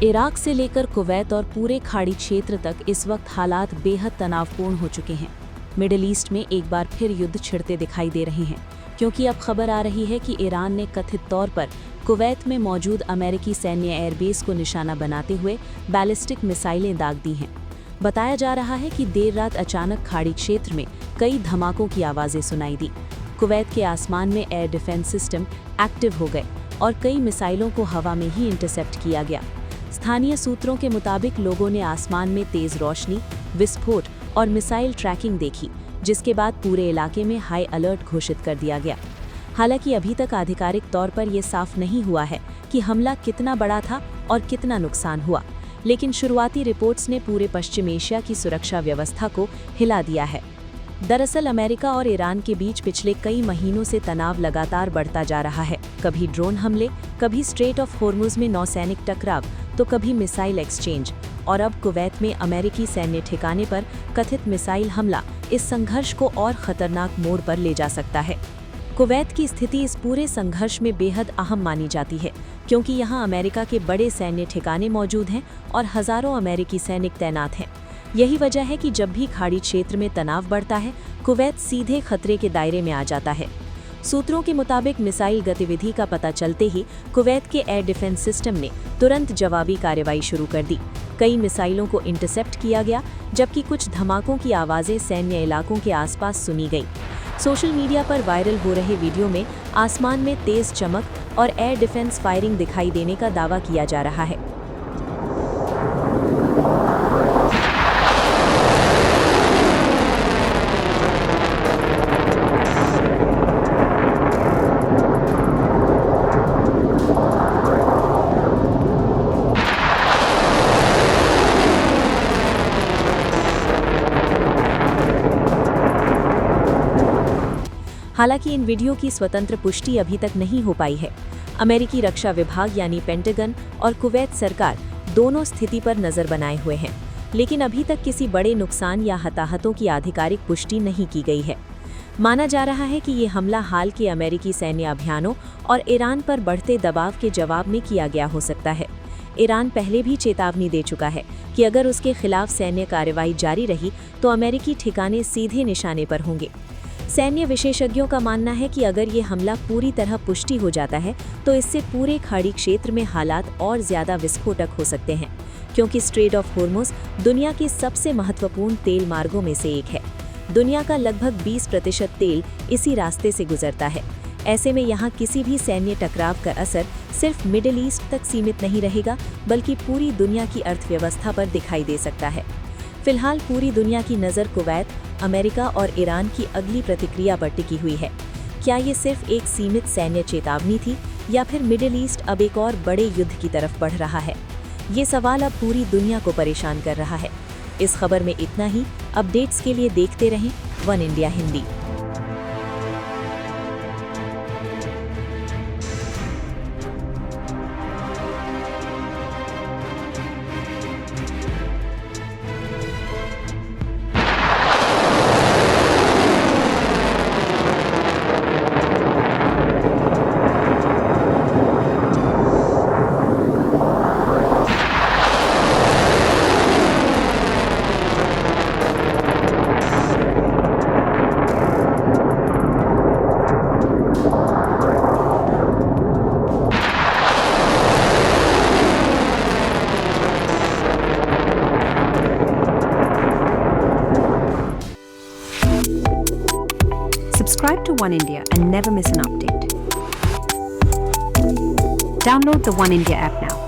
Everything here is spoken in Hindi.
इराक से लेकर कुवैत और पूरे खाड़ी क्षेत्र तक इस वक्त हालात बेहद तनावपूर्ण हो चुके हैं। मिडिल ईस्ट में एक बार फिर युद्ध छिड़ते दिखाई दे रहे हैं, क्योंकि अब खबर आ रही है कि ईरान ने कथित तौर पर कुवैत में मौजूद अमेरिकी सैन्य एयरबेस को निशाना बनाते हुए बैलिस्टिक मिसाइलें दाग दी हैं। बताया जा रहा है कि देर रात अचानक खाड़ी क्षेत्र में कई धमाकों की आवाज़ें सुनाई दी। कुवैत के आसमान में एयर डिफेंस सिस्टम एक्टिव हो गए और कई मिसाइलों को हवा में ही इंटरसेप्ट किया गया। स्थानीय सूत्रों के मुताबिक लोगों ने आसमान में तेज रोशनी, विस्फोट और मिसाइल ट्रैकिंग देखी, जिसके बाद पूरे इलाके में हाई अलर्ट घोषित कर दिया गया। हालांकि अभी तक आधिकारिक तौर पर यह साफ नहीं हुआ है कि हमला कितना बड़ा था और कितना नुकसान हुआ, लेकिन शुरुआती रिपोर्ट्स ने पूरे पश्चिम एशिया की सुरक्षा व्यवस्था को हिला दिया है। दरअसल अमेरिका और ईरान के बीच पिछले कई महीनों से तनाव लगातार बढ़ता जा रहा है। कभी ड्रोन हमले, कभी स्ट्रेट ऑफ होर्मुज में नौसैनिक टकराव, तो कभी मिसाइल एक्सचेंज, और अब कुवैत में अमेरिकी सैन्य ठिकाने पर कथित मिसाइल हमला इस संघर्ष को और खतरनाक मोड़ पर ले जा सकता है। कुवैत की स्थिति इस पूरे संघर्ष में बेहद अहम मानी जाती है, क्योंकि यहाँ अमेरिका के बड़े सैन्य ठिकाने मौजूद हैं और हजारों अमेरिकी सैनिक तैनात हैं। यही वजह है कि जब भी खाड़ी क्षेत्र में तनाव बढ़ता है, कुवैत सीधे खतरे के दायरे में आ जाता है। सूत्रों के मुताबिक मिसाइल गतिविधि का पता चलते ही कुवैत के एयर डिफेंस सिस्टम ने तुरंत जवाबी कार्रवाई शुरू कर दी। कई मिसाइलों को इंटरसेप्ट किया गया, जबकि कुछ धमाकों की आवाज़ें सैन्य इलाकों के आसपास सुनी गई। सोशल मीडिया पर वायरल हो रहे वीडियो में आसमान में तेज चमक और एयर डिफेंस फायरिंग दिखाई देने का दावा किया जा रहा है। हालांकि इन वीडियो की स्वतंत्र पुष्टि अभी तक नहीं हो पाई है। अमेरिकी रक्षा विभाग यानी पेंटागन और कुवैत सरकार दोनों स्थिति पर नजर बनाए हुए हैं, लेकिन अभी तक किसी बड़े नुकसान या हताहतों की आधिकारिक पुष्टि नहीं की गई है। माना जा रहा है कि ये हमला हाल के अमेरिकी सैन्य अभियानों और ईरान पर बढ़ते दबाव के जवाब में किया गया हो सकता है। ईरान पहले भी चेतावनी दे चुका है कि अगर उसके खिलाफ सैन्य कार्रवाई जारी रही तो अमेरिकी ठिकाने सीधे निशाने पर होंगे। सैन्य विशेषज्ञों का मानना है कि अगर ये हमला पूरी तरह पुष्टि हो जाता है तो इससे पूरे खाड़ी क्षेत्र में हालात और ज़्यादा विस्फोटक हो सकते हैं, क्योंकि स्ट्रेट ऑफ होर्मुज दुनिया के सबसे महत्वपूर्ण तेल मार्गों में से एक है। दुनिया का लगभग 20% तेल इसी रास्ते से गुजरता है। ऐसे में यहाँ किसी भी सैन्य टकराव का असर सिर्फ मिडिल ईस्ट तक सीमित नहीं रहेगा, बल्कि पूरी दुनिया की अर्थव्यवस्था पर दिखाई दे सकता है। फिलहाल पूरी दुनिया की नज़र कुवैत, अमेरिका और ईरान की अगली प्रतिक्रिया पर टिकी हुई है। क्या ये सिर्फ एक सीमित सैन्य चेतावनी थी, या फिर मिडिल ईस्ट अब एक और बड़े युद्ध की तरफ बढ़ रहा है? ये सवाल अब पूरी दुनिया को परेशान कर रहा है। इस खबर में इतना ही। अपडेट्स के लिए देखते रहें one India Hindi. Subscribe to One India and never miss an update. Download the One India app now.